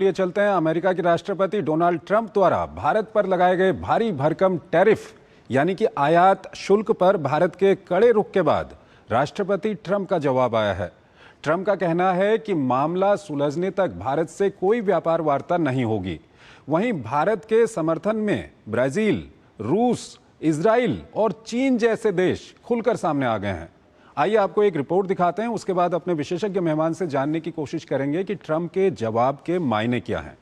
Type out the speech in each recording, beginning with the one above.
लिए चलते हैं। अमेरिका के राष्ट्रपति डोनाल्ड ट्रंप द्वारा भारत पर लगाए गए भारी भरकम टैरिफ यानी कि आयात शुल्क पर भारत के कड़े रुख के बाद राष्ट्रपति ट्रंप का जवाब आया है। ट्रंप का कहना है कि मामला सुलझने तक भारत से कोई व्यापार वार्ता नहीं होगी। वहीं भारत के समर्थन में ब्राजील, रूस, इजराइल और चीन जैसे देश खुलकर सामने आ गए हैं। आइए आपको एक रिपोर्ट दिखाते हैं, उसके बाद अपने विशेषज्ञ मेहमान से जानने की कोशिश करेंगे कि ट्रंप के जवाब के मायने क्या हैं।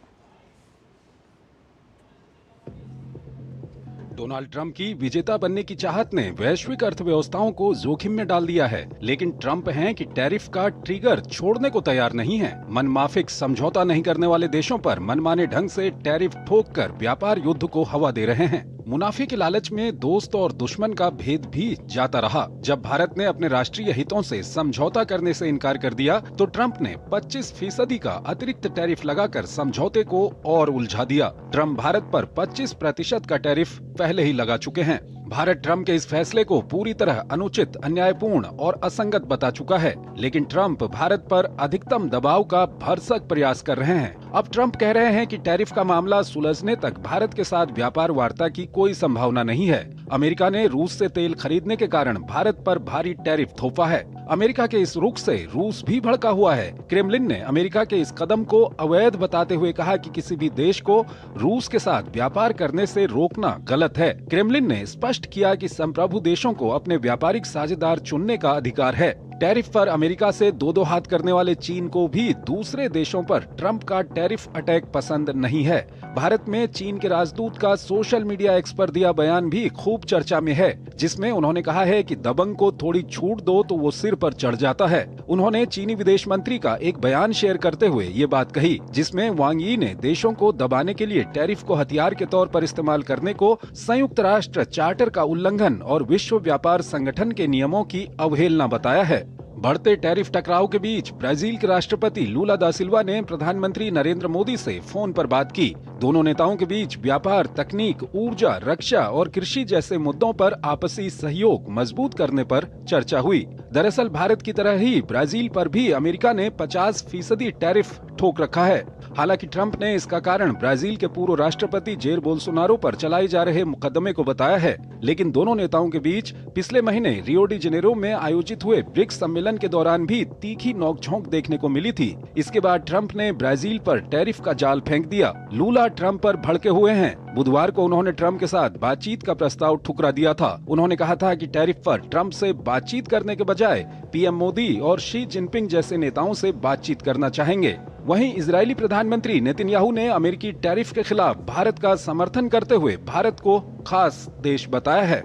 डोनाल्ड ट्रंप की विजेता बनने की चाहत ने वैश्विक अर्थव्यवस्थाओं को जोखिम में डाल दिया है, लेकिन ट्रंप हैं कि टैरिफ का ट्रिगर छोड़ने को तैयार नहीं है। मनमाफिक समझौता नहीं करने वाले देशों पर मनमाने ढंग से टैरिफ ठोक कर व्यापार युद्ध को हवा दे रहे हैं। मुनाफे के लालच में दोस्त और दुश्मन का भेद भी जाता रहा। जब भारत ने अपने राष्ट्रीय हितों से समझौता करने से इनकार कर दिया तो ट्रंप ने 25% का अतिरिक्त टैरिफ लगाकर समझौते को और उलझा दिया। ट्रंप भारत पर 25% का टैरिफ पहले ही लगा चुके हैं। भारत ट्रंप के इस फैसले को पूरी तरह अनुचित, अन्यायपूर्ण और असंगत बता चुका है, लेकिन ट्रंप भारत पर अधिकतम दबाव का भरसक प्रयास कर रहे हैं। अब ट्रंप कह रहे हैं कि टैरिफ का मामला सुलझने तक भारत के साथ व्यापार वार्ता की कोई संभावना नहीं है। अमेरिका ने रूस से तेल खरीदने के कारण भारत पर भारी टैरिफ थोपा है। अमेरिका के इस रुख से रूस भी भड़का हुआ है। क्रेमलिन ने अमेरिका के इस कदम को अवैध बताते हुए कहा कि किसी भी देश को रूस के साथ व्यापार करने से रोकना गलत है। क्रेमलिन ने स्पष्ट किया कि संप्रभु देशों को अपने व्यापारिक साझेदार चुनने का अधिकार है। टैरिफ पर अमेरिका से दो हाथ करने वाले चीन को भी दूसरे देशों पर ट्रंप का टैरिफ अटैक पसंद नहीं है। भारत में चीन के राजदूत का सोशल मीडिया एक्स पर दिया बयान भी खूब चर्चा में है, जिसमें उन्होंने कहा है कि दबंग को थोड़ी छूट दो तो वो सिर पर चढ़ जाता है। उन्होंने चीनी विदेश मंत्री का एक बयान शेयर करते हुए ये बात कही, जिसमें वांग यी ने देशों को दबाने के लिए टैरिफ को हथियार के तौर पर इस्तेमाल करने को संयुक्त राष्ट्र चार्टर का उल्लंघन और विश्व व्यापार संगठन के नियमों की अवहेलना बताया है। बढ़ते टैरिफ टकराव के बीच ब्राजील के राष्ट्रपति लूला दा सिल्वा ने प्रधानमंत्री नरेंद्र मोदी से फोन पर बात की। दोनों नेताओं के बीच व्यापार, तकनीक, ऊर्जा, रक्षा और कृषि जैसे मुद्दों पर आपसी सहयोग मजबूत करने पर चर्चा हुई। दरअसल भारत की तरह ही ब्राजील पर भी अमेरिका ने 50% टैरिफ ठोक रखा है। हालांकि ट्रंप ने इसका कारण ब्राजील के पूर्व राष्ट्रपति जेर बोल्सोनारो पर चलाए जा रहे मुकदमे को बताया है, लेकिन दोनों नेताओं के बीच पिछले महीने रियो डी जेनेरो में आयोजित हुए ब्रिक्स सम्मेलन के दौरान भी तीखी नोकझोंक देखने को मिली थी। इसके बाद ट्रंप ने ब्राजील पर टैरिफ का जाल फेंक दिया। लूला ट्रंप पर भड़के हुए हैं। बुधवार को उन्होंने ट्रंप के साथ बातचीत का प्रस्ताव ठुकरा दिया था। उन्होंने कहा था कि टैरिफ पर ट्रंप से बातचीत करने के बजाय पीएम मोदी और शी जिनपिंग जैसे नेताओं से बातचीत करना चाहेंगे। वहीं इजरायली प्रधानमंत्री नेतन्याहू ने अमेरिकी टैरिफ के खिलाफ भारत का समर्थन करते हुए भारत को खास देश बताया है।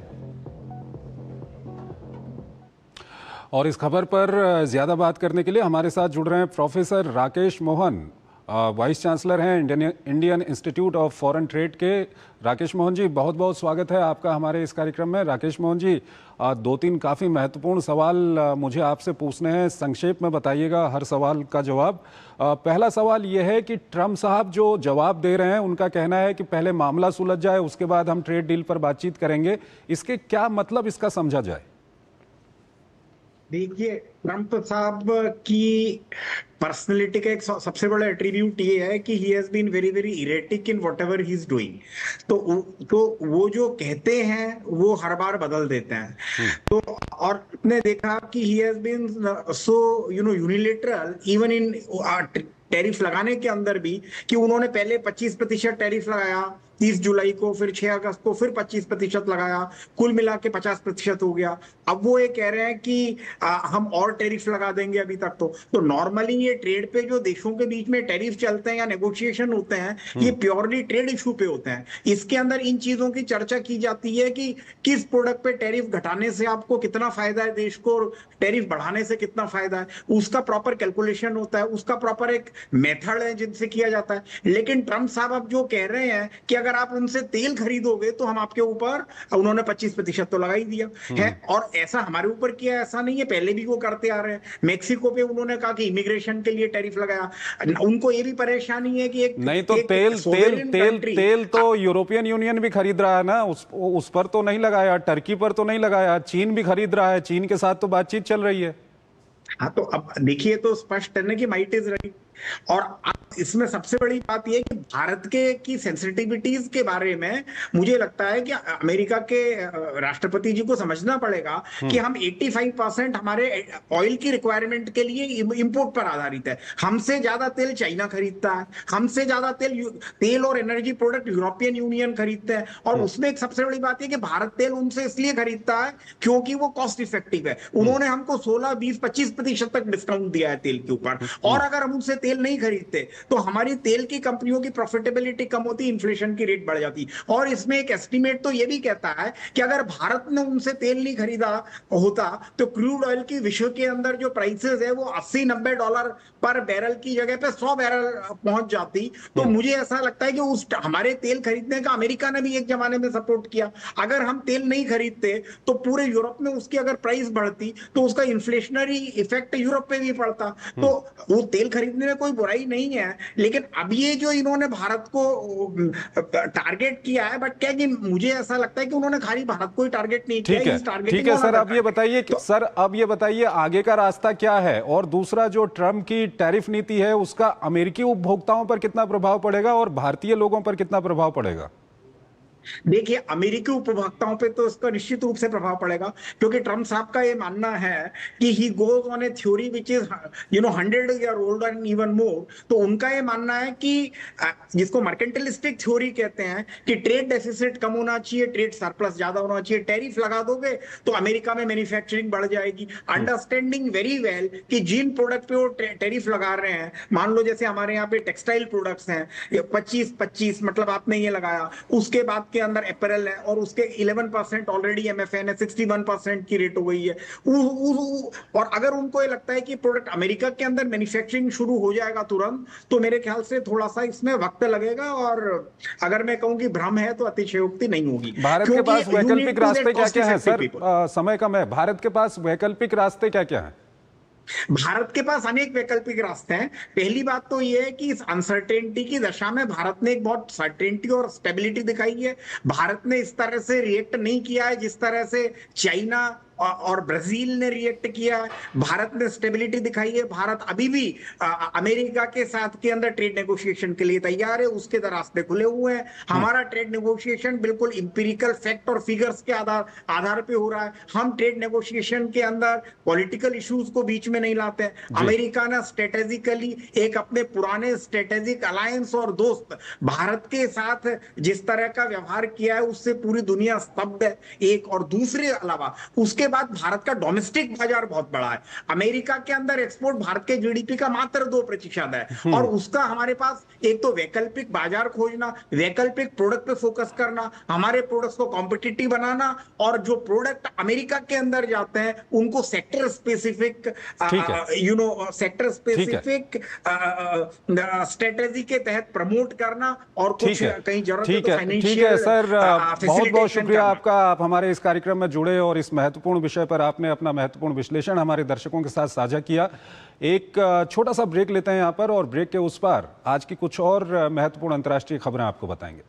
और इस खबर पर ज्यादा बात करने के लिए हमारे साथ जुड़ रहे हैं professor Rakesh Mohan, vice chancellor हैं Indian Institute of Foreign Trade के। राकेश मोहन जी, बहुत बहुत स्वागत है आपका हमारे इस कार्यक्रम में। राकेश मोहन जी, 2-3 काफ़ी महत्वपूर्ण सवाल मुझे आपसे पूछने हैं, संक्षेप में बताइएगा हर सवाल का जवाब। पहला सवाल ये है कि ट्रंप साहब जो जवाब दे रहे हैं, उनका कहना है कि पहले मामला सुलझ जाए, उसके बाद हम ट्रेड डील पर बातचीत करेंगे। इसके क्या मतलब इसका समझा जाए? देखिए, ट्रंप साहब की पर्सनैलिटी का एक सबसे बड़ा एट्रीब्यूट ये है कि he has been very very erratic in whatever he is doing. तो वो जो कहते हैं वो हर बार बदल देते हैं। तो और आपने देखा कि he has been so unilateral even in tariff लगाने के अंदर भी, कि उन्होंने पहले 25% टैरिफ लगाया 30 जुलाई को, फिर 6 अगस्त को फिर 25% लगाया, कुल मिला के 50% हो गया। अब वो ये कह रहे हैं कि हम और टैरिफ लगा देंगे। अभी तक तो नॉर्मली ये ट्रेड पे जो देशों के बीच में टैरिफ चलते हैं या नेगोशिएशन होते हैं, ये प्योरली ट्रेड इशू पे होते हैं। इसके अंदर इन चीजों की चर्चा की जाती है कि किस प्रोडक्ट पे टैरिफ घटाने से आपको कितना फायदा है देश को, टैरिफ बढ़ाने से कितना फायदा है, उसका प्रॉपर कैलकुलेशन होता है, उसका प्रॉपर एक मेथड है जिनसे किया जाता है। लेकिन ट्रंप साहब अब जो कह रहे हैं कि अगर आप उनसे तेल खरीदोगे तो हम आपके ऊपर, उन्होंने 25% तो लगा ही दिया है। और ऐसा हमारे ऊपर किया, ऐसा नहीं है, पहले भी वो करते आ रहे हैं। मेक्सिको पे उन्होंने कहा कि इमिग्रेशन के लिए टैरिफ लगाया। उनको ये भी परेशानी है कि एक नहीं तो तेल तो यूरोपियन यूनियन भी खरीद रहा है ना, उस पर तो नहीं लगाया, टर्की पर तो नहीं लगाया, चीन भी खरीद रहा है, चीन के साथ तो बातचीत चल रही है। हाँ, तो अब देखिए, तो स्पष्ट है ना कि माइट इज राइट। और अब इसमें सबसे बड़ी बात यह कि भारत के की सेंसिटिविटीज के बारे में मुझे लगता है कि अमेरिका के राष्ट्रपति जी को समझना पड़ेगा कि हम 85% हमारे ऑयल की रिक्वायरमेंट के लिए इंपोर्ट पर आधारित है। हमसे ज्यादा तेल चाइना खरीदता है, हमसे ज्यादा तेल और एनर्जी प्रोडक्ट यूरोपियन यूनियन खरीदते हैं। और उसमें एक सबसे बड़ी बात यह कि भारत तेल उनसे इसलिए खरीदता है क्योंकि वो कॉस्ट इफेक्टिव है। उन्होंने हमको 16, 20, 25% तक डिस्काउंट दिया है तेल के ऊपर। और अगर हम उनसे तेल नहीं खरीदते तो हमारी तेल की कंपनियों की प्रॉफिटेबिलिटी कम होती, इन्फ्लेशन की रेट बढ़ जाती। और इसमें एक एस्टिमेट तो यह भी कहता है कि अगर भारत ने उनसे तेल नहीं खरीदा होता तो क्रूड ऑयल की विश्व के अंदर जो प्राइसेस है वो $80-90 पर बैरल की जगह पे 100 बैरल पहुंच जाती। तो मुझे ऐसा लगता है कि उस हमारे तेल खरीदने का अमेरिका ने भी एक जमाने में सपोर्ट किया। अगर हम तेल नहीं खरीदते तो पूरे यूरोप में उसकी अगर प्राइस बढ़ती तो उसका इन्फ्लेशनरी इफेक्ट यूरोप पे भी पड़ता। तो वो तेल खरीदने में कोई बुराई नहीं है, लेकिन अब ये जो इन्होंने भारत को टारगेट किया है, बट क्या कि मुझे ऐसा लगता है कि उन्होंने खाली भारत को ही टारगेट नहीं किया है, ठीक है सर, अब ये बताइए तो, सर अब ये बताइए आगे का रास्ता क्या है, और दूसरा जो ट्रंप की टैरिफ नीति है उसका अमेरिकी उपभोक्ताओं पर कितना प्रभाव पड़ेगा और भारतीय लोगों पर कितना प्रभाव पड़ेगा? देखिए, अमेरिकी उपभोक्ताओं पे तो इसका निश्चित रूप से प्रभाव पड़ेगा, क्योंकि ट्रम्प साहब का ये मानना है कि he goes on A theory which is 100 year old and even more. तो उनका ये मानना है कि जिसको मर्केंटलिस्टिक थ्योरी कहते हैं कि ट्रेड डेफिसिट कम होना चाहिए, ट्रेड सरप्लस ज्यादा होना चाहिए। टैरिफ लगा दोगे तो अमेरिका में मैन्युफैक्चरिंग बढ़ जाएगी, अंडरस्टैंडिंग वेरी वेल कि जिन प्रोडक्ट पे वो टैरिफ लगा रहे हैं, मान लो जैसे हमारे यहाँ पे टेक्सटाइल प्रोडक्ट्स हैं, 25 मतलब आपने ये लगाया, उसके बाद के अंदर अपेरल है और उसके 11% ऑलरेडी एमएफएन है, 61% की रेट हो गई है। और अगर उनको ये लगता है कि प्रोडक्ट अमेरिका के अंदर मैन्युफैक्चरिंग शुरू हो जाएगा तुरंत, तो मेरे ख्याल से थोड़ा सा इसमें वक्त लगेगा। और अगर मैं कहूं कि भ्रम है तो अतिशयोक्ति नहीं होगी। भारत के पास वैकल्पिक रास्ते क्या क्या है सर? समय कम है, भारत के पास वैकल्पिक रास्ते क्या क्या है? भारत के पास अनेक वैकल्पिक रास्ते हैं। पहली बात तो यह है कि इस अनसर्टेनिटी की दशा में भारत ने एक बहुत सर्टेनिटी और स्टेबिलिटी दिखाई है। भारत ने इस तरह से रिएक्ट नहीं किया है जिस तरह से चाइना और ब्राजील ने रिएक्ट किया है। भारत ने स्टेबिलिटी दिखाई है। भारत अभी भी अमेरिका के साथ के अंदर ट्रेड नेगोशिएशन के लिए तैयार है, उसके रास्ते खुले हुए हैं। हमारा ट्रेड नेगोशिएशन बिल्कुल इंपिरिकल फैक्ट और फिगर्स के आधार पे हो रहा है। हम ट्रेड नेगोशिएशन के अंदर पॉलिटिकल इश्यूज को बीच में नहीं लाते हैं। अमेरिका ने स्ट्रेटेजिकली एक अपने पुराने स्ट्रेटेजिक अलायंस और दोस्त भारत के साथ जिस तरह का व्यवहार किया है उससे पूरी दुनिया स्तब्ध है, एक। और दूसरे अलावा उसके बाद भारत का डोमेस्टिक बाजार बहुत बड़ा है। अमेरिका के अंदर एक्सपोर्ट भारत के जीडीपी का मात्र 2% है। और उसका हमारे पास एक तो वैकल्पिक बाजार खोजना, वैकल्पिक प्रोडक्ट पे फोकस करना, हमारे प्रोडक्ट्स को कॉम्पिटिटिव बनाना, और जो प्रोडक्ट अमेरिका के अंदर जाते हैं उनको sector specific sector specific strategy के तहत प्रमोट करना, और कुछ कहीं जरूरत है तो फाइनेंशियल। ठीक है सर, बहुत बहुत शुक्रिया आपका, आप हमारे इस कार्यक्रम में जुड़े और इस महत्वपूर्ण विषय पर आपने अपना महत्वपूर्ण विश्लेषण हमारे दर्शकों के साथ साझा किया। एक छोटा सा ब्रेक लेते हैं यहाँ पर, और ब्रेक के उस पार आज की कुछ और महत्वपूर्ण अंतर्राष्ट्रीय खबरें आपको बताएंगे।